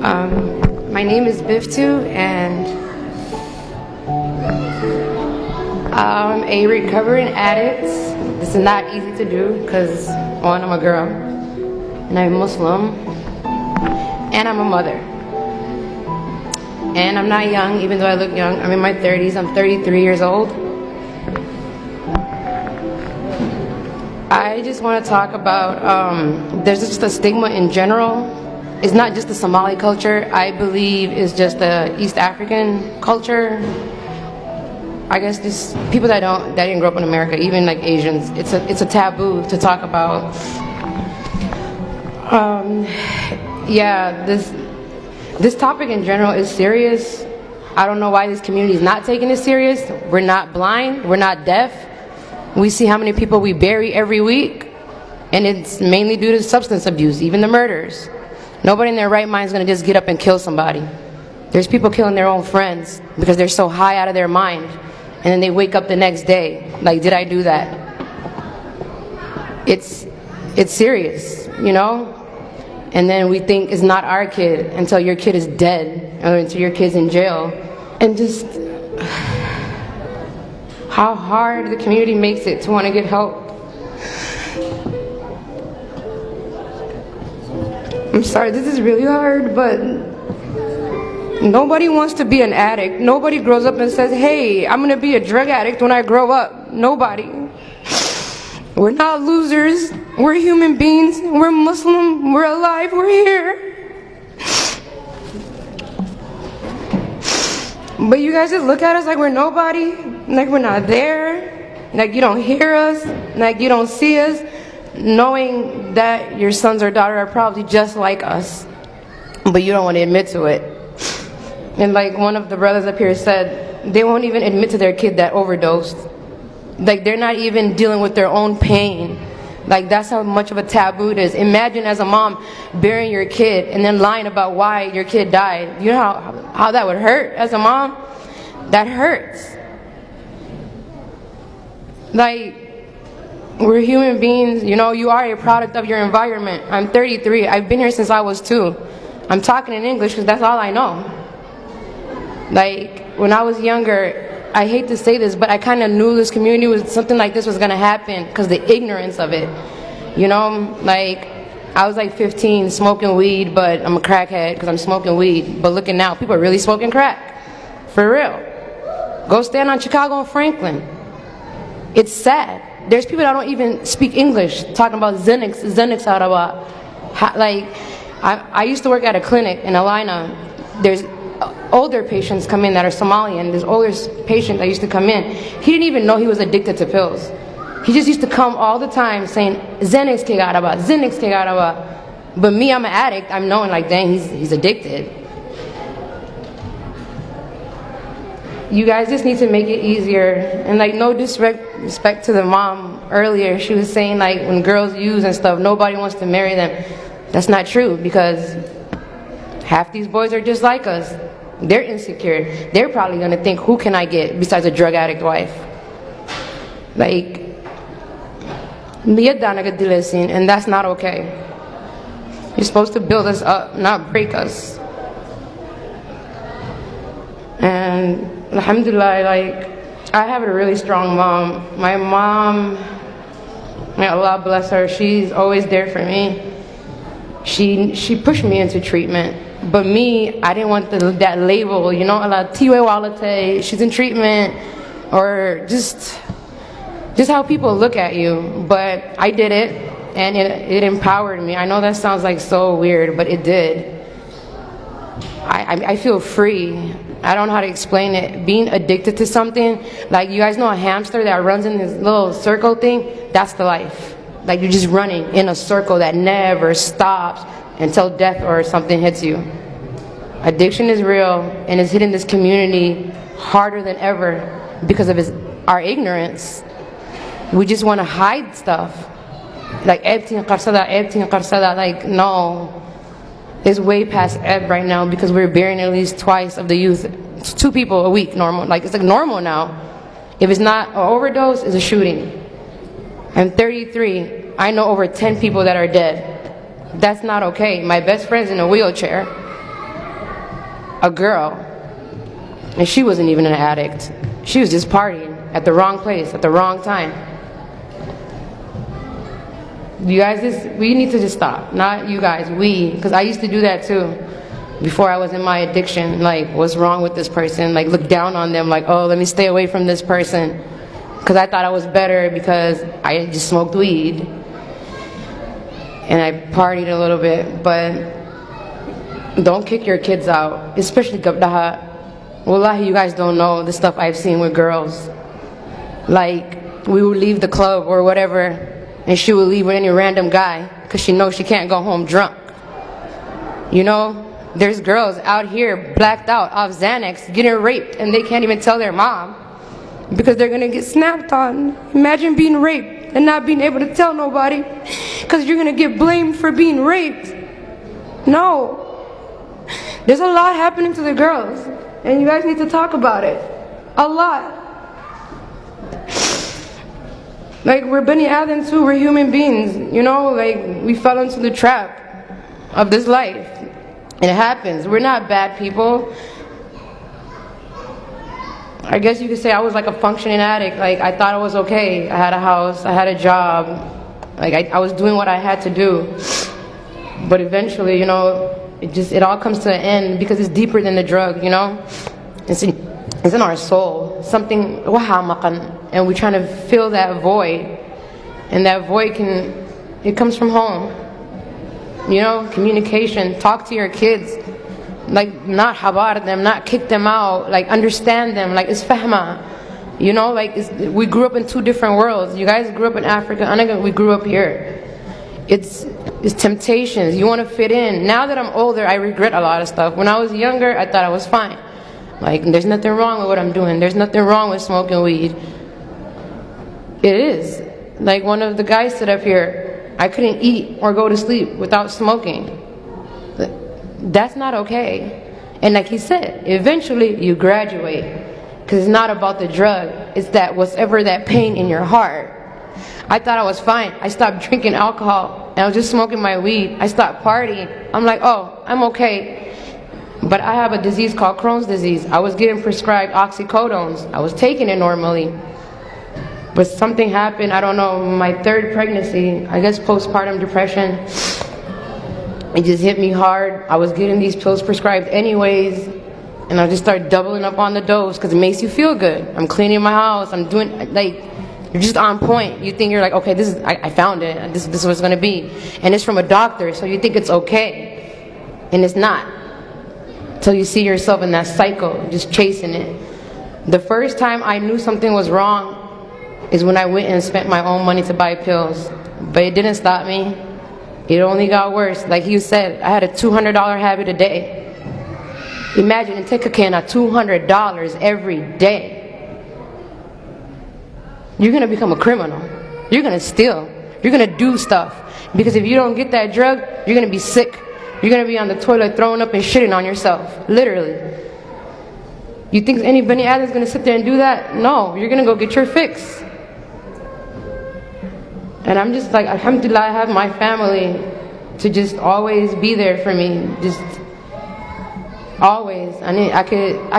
My name is Biftu, and I'm a recovering addict. This is not easy to do because, one, I'm a girl, and I'm Muslim, and I'm a mother. And I'm not young, even though I look young. I'm in my 30s. I'm 33 years old. I just want to talk about, there's just a stigma in general. It's not just the Somali culture. I believe it's just the East African culture. I guess just people that didn't grow up in America, even like Asians. It's a taboo to talk about. This topic in general is serious. I don't know why this community is not taking it serious. We're not blind. We're not deaf. We see how many people we bury every week, and it's mainly due to substance abuse, even the murders. Nobody in their right mind is going to just get up and kill somebody. There's people killing their own friends because they're so high out of their mind, and then they wake up the next day like, did I do that? It's serious, you know? And then we think it's not our kid until your kid is dead or until your kid's in jail. And just how hard the community makes it to want to get help. I'm sorry, this is really hard, but nobody wants to be an addict. Nobody grows up and says, hey, I'm going to be a drug addict when I grow up. Nobody. We're not losers. We're human beings. We're Muslim. We're alive. We're here. But you guys just look at us like we're nobody, like we're not there, like you don't hear us, like you don't see us, knowing that your sons or daughter are probably just like us, but you don't want to admit to it. And like one of the brothers up here said, they won't even admit to their kid that overdosed. Like they're not even dealing with their own pain. Like that's how much of a taboo it is. Imagine as a mom burying your kid and then lying about why your kid died. You know how that would hurt as a mom? That hurts. Like, we're human beings, you know, you are a product of your environment. I'm 33, I've been here since I was 2. I'm talking in English because that's all I know. Like, when I was younger, I hate to say this, but I kind of knew this community was something like this was going to happen because the ignorance of it. You know, like, I was like 15 smoking weed, but I'm a crackhead because I'm smoking weed. But looking now, people are really smoking crack. For real. Go stand on Chicago and Franklin. It's sad. There's people that don't even speak English talking about Xanax Araba. Like, I used to work at a clinic in Alina. There's older patients come in that are Somalian. There's older patient that used to come in. He didn't even know he was addicted to pills. He just used to come all the time saying, Xanax ke Araba, Xanax ke Araba. But me, I'm an addict. I'm knowing like, dang, he's addicted. You guys just need to make it easier. And like, no disrespect to the mom earlier. She was saying like, when girls use and stuff, nobody wants to marry them. That's not true because half these boys are just like us. They're insecure. They're probably gonna think, who can I get besides a drug addict wife? Like, and that's not okay. You're supposed to build us up, not break us. And alhamdulillah, like, I have a really strong mom. My mom, may Allah bless her, she's always there for me. She pushed me into treatment. But me, I didn't want that label, you know, she's in treatment, or just how people look at you. But I did it, and it empowered me. I know that sounds like so weird, but it did. I feel free. I don't know how to explain it. Being addicted to something, like you guys know a hamster that runs in this little circle thing? That's the life. Like you're just running in a circle that never stops until death or something hits you. Addiction is real, and it's hitting this community harder than ever because of our ignorance. We just want to hide stuff. Like, like, no. It's way past ebb right now because we're burying at least twice of the youth. It's 2 people a week normal. Like, it's like normal now. If it's not an overdose, it's a shooting. I'm 33. I know over 10 people that are dead. That's not okay. My best friend's in a wheelchair. a girl, and she wasn't even an addict. She was just partying at the wrong place at the wrong time. You guys, we need to just stop. Not you guys, we, because I used to do that too. Before I was in my addiction, like, what's wrong with this person? Like, look down on them, like, oh, let me stay away from this person. Because I thought I was better because I just smoked weed. And I partied a little bit, but don't kick your kids out, especially gabdaha. Wallahi, you guys don't know the stuff I've seen with girls. Like, we would leave the club or whatever, and she would leave with any random guy because she knows she can't go home drunk. You know? There's girls out here blacked out off Xanax getting raped and they can't even tell their mom because they're gonna get snapped on. Imagine being raped and not being able to tell nobody because you're gonna get blamed for being raped. No. There's a lot happening to the girls and you guys need to talk about it. A lot. Like, we're Bani Adam too, we're human beings, you know, like, we fell into the trap of this life. It happens. We're not bad people. I guess you could say I was like a functioning addict. Like, I thought I was okay. I had a house, I had a job. Like, I was doing what I had to do. But eventually, you know, it all comes to an end because it's deeper than the drug, you know? It's in our soul. Something, and we're trying to fill that void. And that void it comes from home. You know, communication, talk to your kids, like, not habar them, not kick them out, like, understand them, like, it's fahma, you know, like, we grew up in two different worlds. You guys grew up in Africa, we grew up here. It's temptations, you want to fit in. Now that I'm older, I regret a lot of stuff. When I was younger, I thought I was fine. Like, there's nothing wrong with what I'm doing, there's nothing wrong with smoking weed. It is. Like, one of the guys stood up here, I couldn't eat or go to sleep without smoking. That's not okay. And like he said, eventually you graduate. Because it's not about the drug. It's that whatever that pain in your heart. I thought I was fine. I stopped drinking alcohol and I was just smoking my weed. I stopped partying. I'm like, oh, I'm okay. But I have a disease called Crohn's disease. I was getting prescribed oxycodones. I was taking it normally. But something happened, I don't know, my third pregnancy, I guess postpartum depression. It just hit me hard. I was getting these pills prescribed anyways. And I just started doubling up on the dose because it makes you feel good. I'm cleaning my house, I'm doing, like, you're just on point. You think you're like, okay, I found it, this is what it's gonna be. And it's from a doctor, so you think it's okay. And it's not. Till you see yourself in that cycle, just chasing it. The first time I knew something was wrong is when I went and spent my own money to buy pills. But it didn't stop me. It only got worse. Like you said, I had a $200 habit a day. Imagine, and take a can of $200 every day. You're gonna become a criminal. You're gonna steal. You're gonna do stuff. Because if you don't get that drug, you're gonna be sick. You're gonna be on the toilet throwing up and shitting on yourself. Literally. You think any Bani Adam's gonna sit there and do that? No, you're gonna go get your fix. And I'm just like, alhamdulillah, I have my family to just always be there for me. Just always. I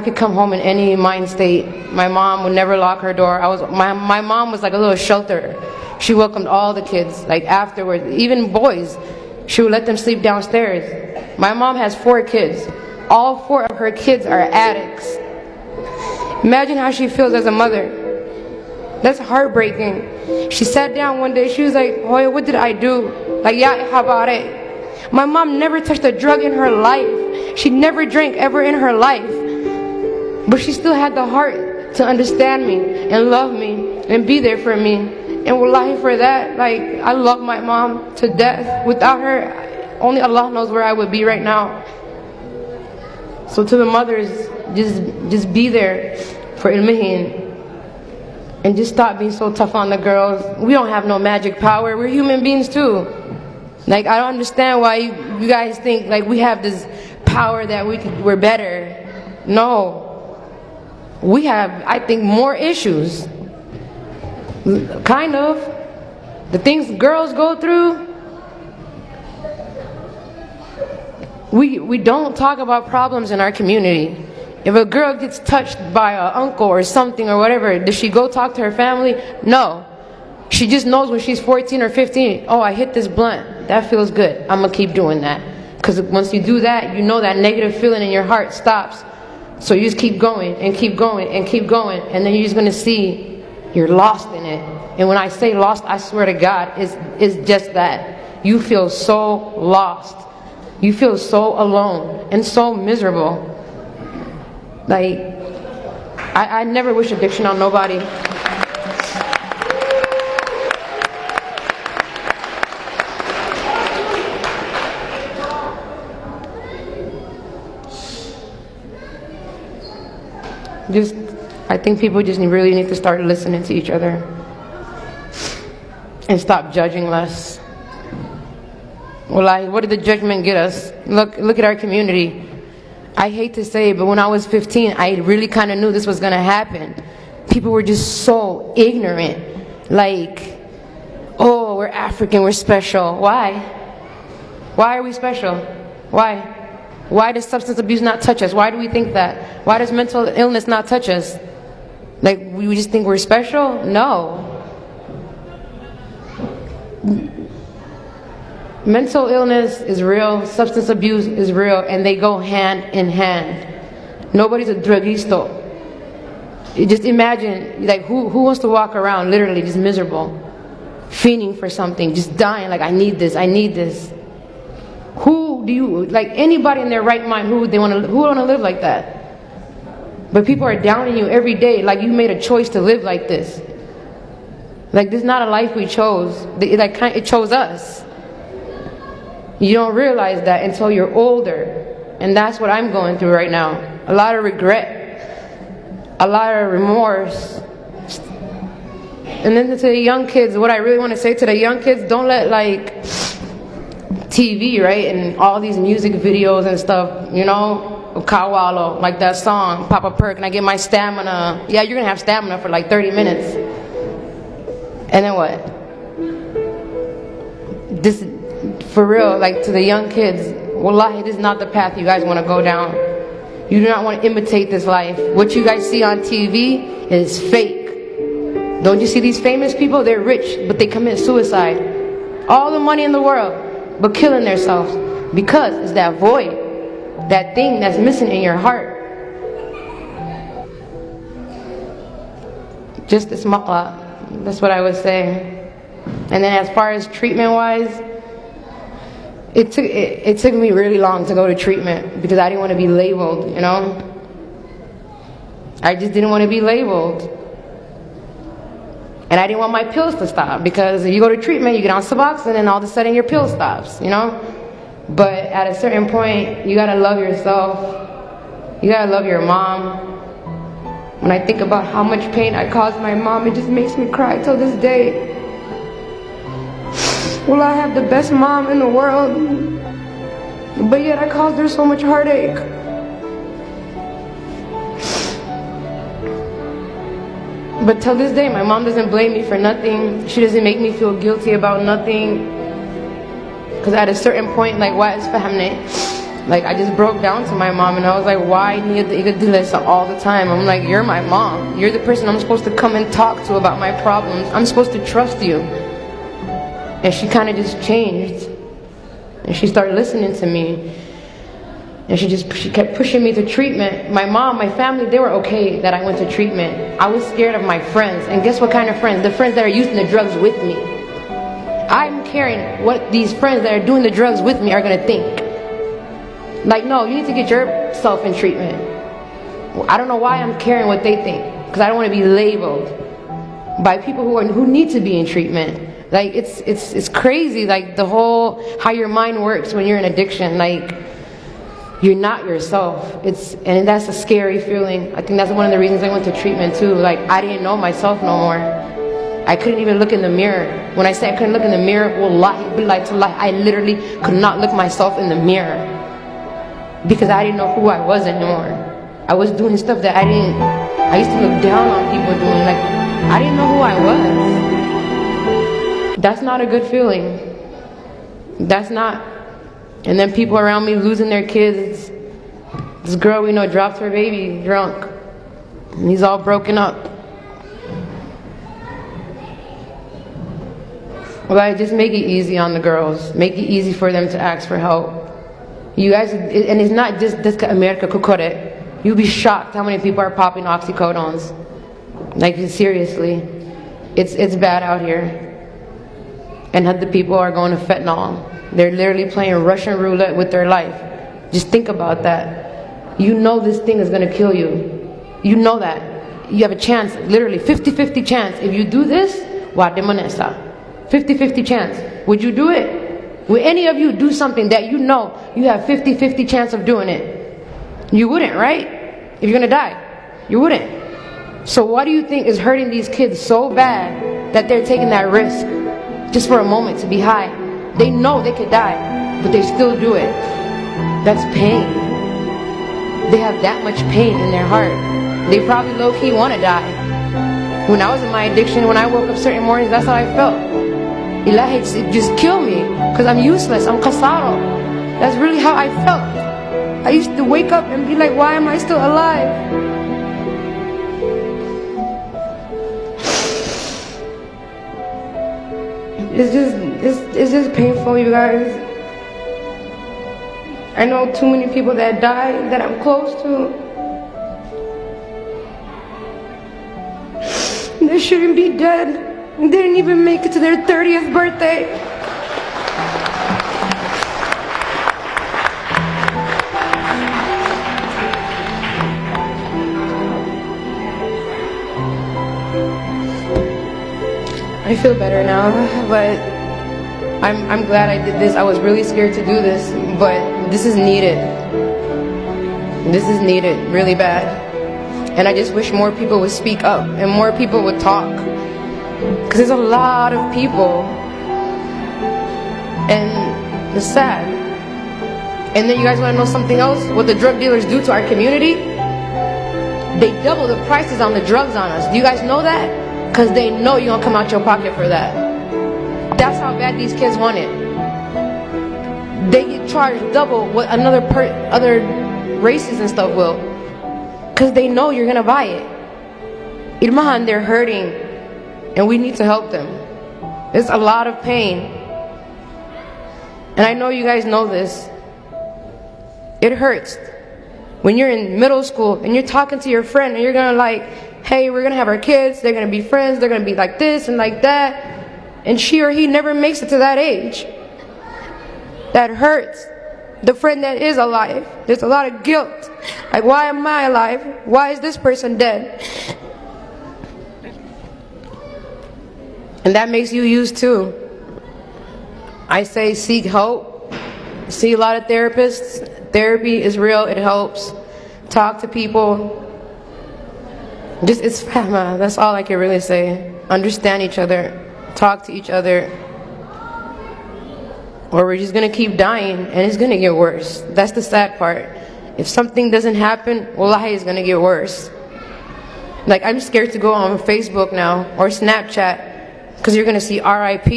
could come home in any mind state. My mom would never lock her door. My mom was like a little shelter. She welcomed all the kids, like afterwards, even boys. She would let them sleep downstairs. My mom has 4 kids. All 4 of her kids are addicts. Imagine how she feels as a mother. That's heartbreaking. She sat down one day, she was like, Hoya, what did I do? Like, ya habare. My mom never touched a drug in her life. She never drank ever in her life. But she still had the heart to understand me and love me and be there for me. And wallahi, for that, like, I love my mom to death. Without her, only Allah knows where I would be right now. So to the mothers, just be there for Ilmihin. And just stop being so tough on the girls. We don't have no magic power. We're human beings too. Like, I don't understand why you guys think like we have this power that we're better. No. We have, I think, more issues. Kind of. The things girls go through. We don't talk about problems in our community. If a girl gets touched by an uncle or something or whatever, does she go talk to her family? No. She just knows when she's 14 or 15, oh, I hit this blunt. That feels good. I'm going to keep doing that. Because once you do that, you know that negative feeling in your heart stops. So you just keep going and keep going and keep going. And then you're just going to see you're lost in it. And when I say lost, I swear to God, it's just that. You feel so lost. You feel so alone and so miserable. Like, I never wish addiction on nobody. I think people just really need to start listening to each other and stop judging less. Well, what did the judgment get us? Look at our community. I hate to say it, but when I was 15, I really kind of knew this was going to happen. People were just so ignorant. Like, oh, we're African, we're special. Why? Why are we special? Why? Why does substance abuse not touch us? Why do we think that? Why does mental illness not touch us? Like, we just think we're special? No. Mental illness is real, substance abuse is real, and they go hand in hand. Nobody's a drugisto. You just imagine, like, who wants to walk around literally just miserable, fiending for something, just dying, like, I need this, I need this. Who do you, like, anybody in their right mind, who want to live like that? But people are downing you every day, like you made a choice to live like this. Like, this is not a life we chose. It chose us. You don't realize that until you're older. And that's what I'm going through right now. A lot of regret. A lot of remorse. And then to the young kids, what I really want to say to the young kids, don't let, like, TV, right, and all these music videos and stuff, you know, Kawalo, like that song, Papa Perk, and I get my stamina. Yeah, you're going to have stamina for like 30 minutes. And then what? This, for real, like, to the young kids, wallahi, this is not the path you guys want to go down. You do not want to imitate this life. What you guys see on TV is fake. Don't you see these famous people? They're rich, but they commit suicide. All the money in the world, but killing themselves. Because it's that void, that thing that's missing in your heart. Just this maqla. That's what I would say. And then as far as treatment-wise, it took me really long to go to treatment because I didn't want to be labeled, you know? I just didn't want to be labeled. And I didn't want my pills to stop because if you go to treatment, you get on Suboxone and all of a sudden your pill stops, you know? But at a certain point, you gotta love yourself. You gotta love your mom. When I think about how much pain I caused my mom, it just makes me cry till this day. Well, I have the best mom in the world, but yet I caused her so much heartache. But till this day, my mom doesn't blame me for nothing. She doesn't make me feel guilty about nothing. Because at a certain point, like, why is family? Like, I just broke down to my mom and I was like, why need to do this all the time? I'm like, you're my mom. You're the person I'm supposed to come and talk to about my problems. I'm supposed to trust you. And she kind of just changed. And she started listening to me. And she kept pushing me to treatment. My mom, my family, they were okay that I went to treatment. I was scared of my friends. And guess what kind of friends? The friends that are using the drugs with me. I'm caring what these friends that are doing the drugs with me are going to think. Like, no, you need to get yourself in treatment. I don't know why I'm caring what they think. Because I don't want to be labeled by people who need to be in treatment. Like, it's crazy, like, the whole, how your mind works when you're in addiction. Like, you're not yourself. And that's a scary feeling. I think that's one of the reasons I went to treatment too. Like, I didn't know myself no more. I couldn't even look in the mirror. When I say I couldn't look in the mirror, wallahi, billahi tallahi, I literally could not look myself in the mirror. Because I didn't know who I was anymore. I was doing stuff that I used to look down on people doing. Like, I didn't know who I was. That's not a good feeling. That's not And then people around me losing their kids. This girl we know dropped her baby drunk. And he's all broken up. Well, just make it easy on the girls. Make it easy for them to ask for help. You guys, and it's not just this America Kukore. You'll be shocked how many people are popping oxycodones. Like, seriously. It's bad out here. And the people are going to fentanyl. They're literally playing Russian roulette with their life. Just think about that. You know this thing is going to kill you. You know that. You have a chance, literally 50-50 chance. If you do this, 50-50 chance. Would you do it? Would any of you do something that you know you have 50-50 chance of doing it? You wouldn't, right? If you're going to die. You wouldn't. So what do you think is hurting these kids so bad that they're taking that risk just for a moment to be high? They know they could die, but they still do it. That's pain. They have that much pain in their heart. They probably low-key want to die. When I was in my addiction, when I woke up certain mornings, that's how I felt. Ilahi, just kill me, because I'm useless, I'm kasaro. That's really how I felt. I used to wake up and be like, why am I still alive? It's just painful, you guys. I know too many people that died that I'm close to. They shouldn't be dead. They didn't even make it to their 30th birthday. I feel better now, but I'm glad I did this. I was really scared to do this, but this is needed. This is needed really bad. And I just wish more people would speak up and more people would talk. Because there's a lot of people. And it's sad. And then you guys want to know something else? What the drug dealers do to our community? They double the prices on the drugs on us. Do you guys know that? Because they know you're going to come out your pocket for that. That's how bad these kids want it. They get charged double what other races and stuff will. Because they know you're going to buy it. Irmahan, they're hurting. And we need to help them. It's a lot of pain. And I know you guys know this. It hurts. When you're in middle school and you're talking to your friend and you're going to like, hey, we're going to have our kids. They're going to be friends. They're going to be like this and like that. And she or he never makes it to that age. That hurts. The friend that is alive. There's a lot of guilt. Like, why am I alive? Why is this person dead? And that makes you use too. I say seek help. See a lot of therapists. Therapy is real. It helps. Talk to people. It's fahma. That's all I can really say. Understand each other. Talk to each other. Or we're just going to keep dying and it's going to get worse. That's the sad part. If something doesn't happen, wallahi, it's going to get worse. Like, I'm scared to go on Facebook now or Snapchat because you're going to see RIP.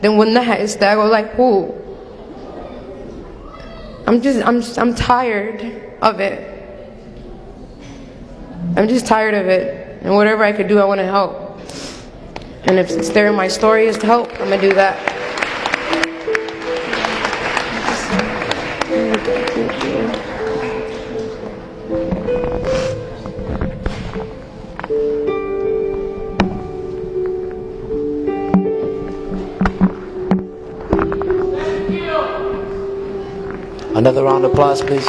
Then when that is that, I go like, who? I'm tired of it. I'm just tired of it. And whatever I could do, I want to help. And if it's there in my story is to help, I'm going to do that. Another round of applause, please.